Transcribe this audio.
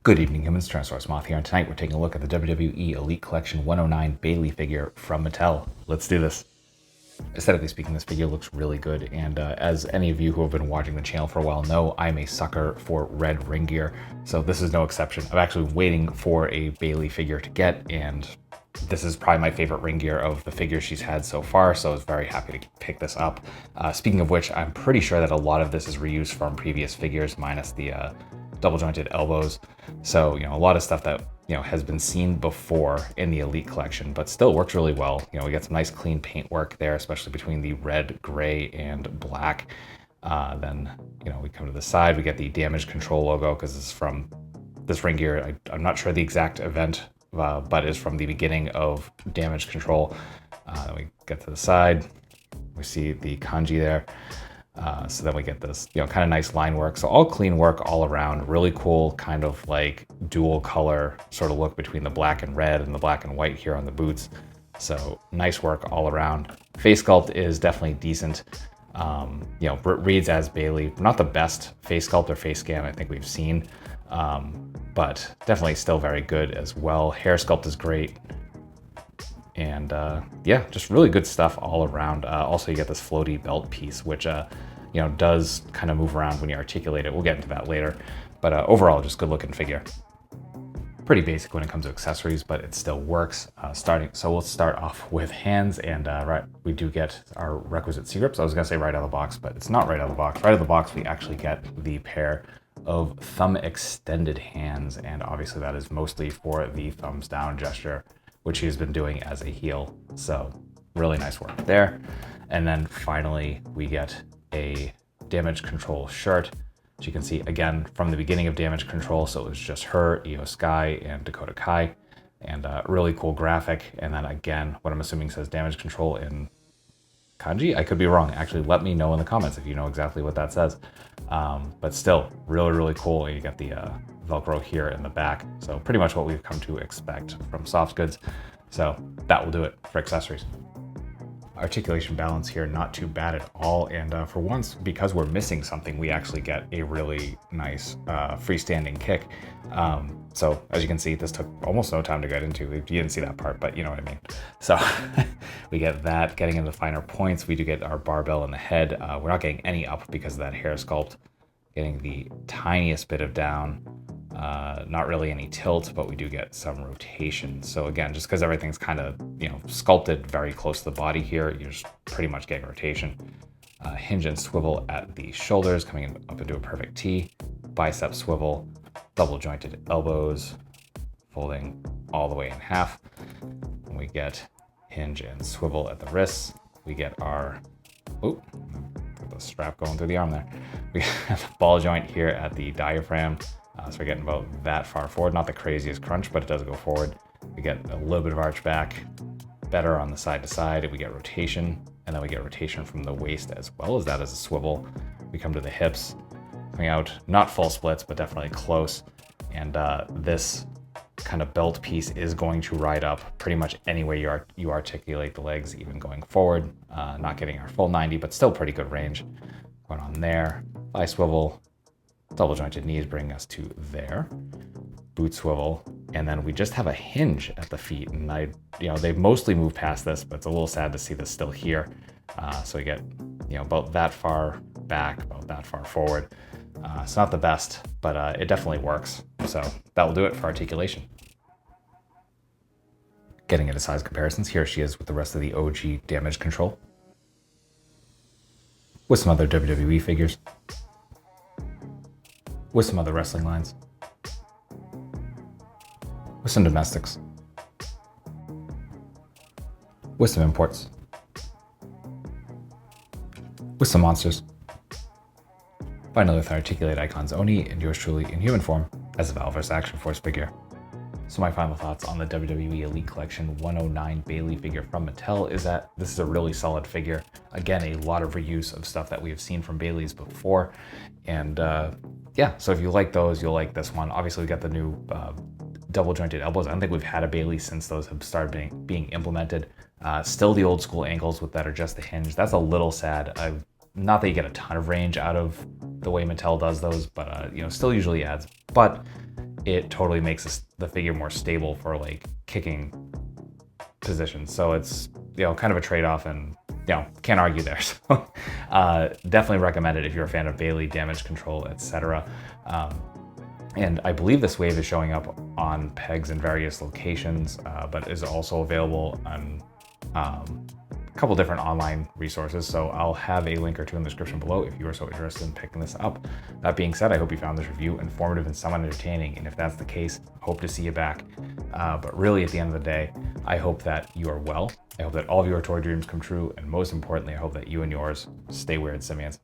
Good evening, humans. Tyrannosaurusmoth here, and tonight we're taking a look at the WWE Elite Collection 109 Bayley figure from Mattel. Let's do this. Aesthetically speaking, this figure looks really good, and as any of you who have been watching the channel for a while know, I'm a sucker for red ring gear, so this is no exception. I've actually been waiting for a Bayley figure to get, and this is probably my favorite ring gear of the figures she's had so far, so I was very happy to pick this up. Speaking of which, I'm pretty sure that a lot of this is reused from previous figures, minus the double jointed elbows. So, a lot of stuff that, has been seen before in the Elite Collection, but still works really well. We got some nice clean paint work there, especially between the red, gray, and black. Then, we come to the side, we get the damage control logo because it's from this ring gear. I'm not sure the exact event, but is from the beginning of damage control. Then we get to the side, we see the kanji there. So then we get this, kind of nice line work. So all clean work all around, really cool kind of like dual color sort of look between the black and red and the black and white here on the boots. So nice work all around. Face sculpt is definitely decent. Reads as Bayley. Not the best face sculpt or face scan I think we've seen, but definitely still very good as well. Hair sculpt is great. And yeah, just really good stuff all around. Also, you get this floaty belt piece, which does kind of move around when you articulate it. We'll get into that later. But overall, just good looking figure. Pretty basic when it comes to accessories, but it still works. So we'll start off with hands, and we do get our requisite C-grips. I was gonna say right out of the box, but it's not right out of the box. Right out of the box, we actually get the pair of thumb extended hands, and obviously that is mostly for the thumbs down gesture, which he's been doing as a heel. So really nice work there. And then finally, we get a damage control shirt, which you can see again from the beginning of damage control. So it was just her, Io Sky, and Dakota Kai, and really cool graphic. And then again, what I'm assuming says damage control in kanji. I could be wrong. Actually, let me know in the comments if you know exactly what that says. But still, really, really cool. And you got the Velcro here in the back. So pretty much what we've come to expect from soft goods. So that will do it for accessories. Articulation balance here, not too bad at all. And for once, because we're missing something, we actually get a really nice freestanding kick. So as you can see, this took almost no time to get into. You didn't see that part, but you know what I mean. So we get that. Getting into the finer points, we do get our barbell in the head. We're not getting any up because of that hair sculpt. Getting the tiniest bit of down. Not really any tilt, but we do get some rotation. So again, just because everything's kind of, sculpted very close to the body here, you're just pretty much getting rotation. Hinge and swivel at the shoulders, coming up into a perfect T. Bicep swivel, double jointed elbows, folding all the way in half. And we get hinge and swivel at the wrists. We get our, got the strap going through the arm there. We have the ball joint here at the diaphragm. So we're getting about that far forward. Not the craziest crunch, but it does go forward. We get a little bit of arch back, better on the side to side. We get rotation, and then we get rotation from the waist as well as that as a swivel. We come to the hips, coming out, not full splits, but definitely close. And this kind of belt piece is going to ride up pretty much any way you articulate the legs, even going forward. Not getting our full 90, but still pretty good range. Going on there, thigh swivel, double jointed knees bring us to there, boot swivel, and then we just have a hinge at the feet. And they've mostly moved past this, but it's a little sad to see this still here. So we get, about that far back, about that far forward. It's not the best, but it definitely works. So that will do it for articulation. Getting into size comparisons, here she is with the rest of the OG damage control, with some other WWE figures, with some other wrestling lines, with some domestics, with some imports, with some monsters, finally with our articulate icons Oni and yours truly in human form as a Valverse Action Force figure. So my final thoughts on the WWE Elite Collection 109 Bayley figure from Mattel is that this is a really solid figure. Again, a lot of reuse of stuff that we have seen from Bayley's before. And yeah, so if you like those, you'll like this one. Obviously, we got the new double jointed elbows. I don't think we've had a Bayley since those have started being implemented. Still the old school ankles that are just the hinge. That's a little sad. Not that you get a ton of range out of the way Mattel does those, but still usually adds. But it totally makes the figure more stable for like kicking positions. So it's, you know, kind of a trade-off, and you know, can't argue there. So definitely recommend it if you're a fan of Bayley, damage control, etc. And I believe this wave is showing up on pegs in various locations, but is also available on a couple different online resources. So I'll have a link or two in the description below if you are so interested in picking this up. That being said, I hope you found this review informative and somewhat entertaining. And if that's the case, hope to see you back. But really, at the end of the day, I hope that you are well. I hope that all of your toy dreams come true. And most importantly, I hope that you and yours stay weird, simians.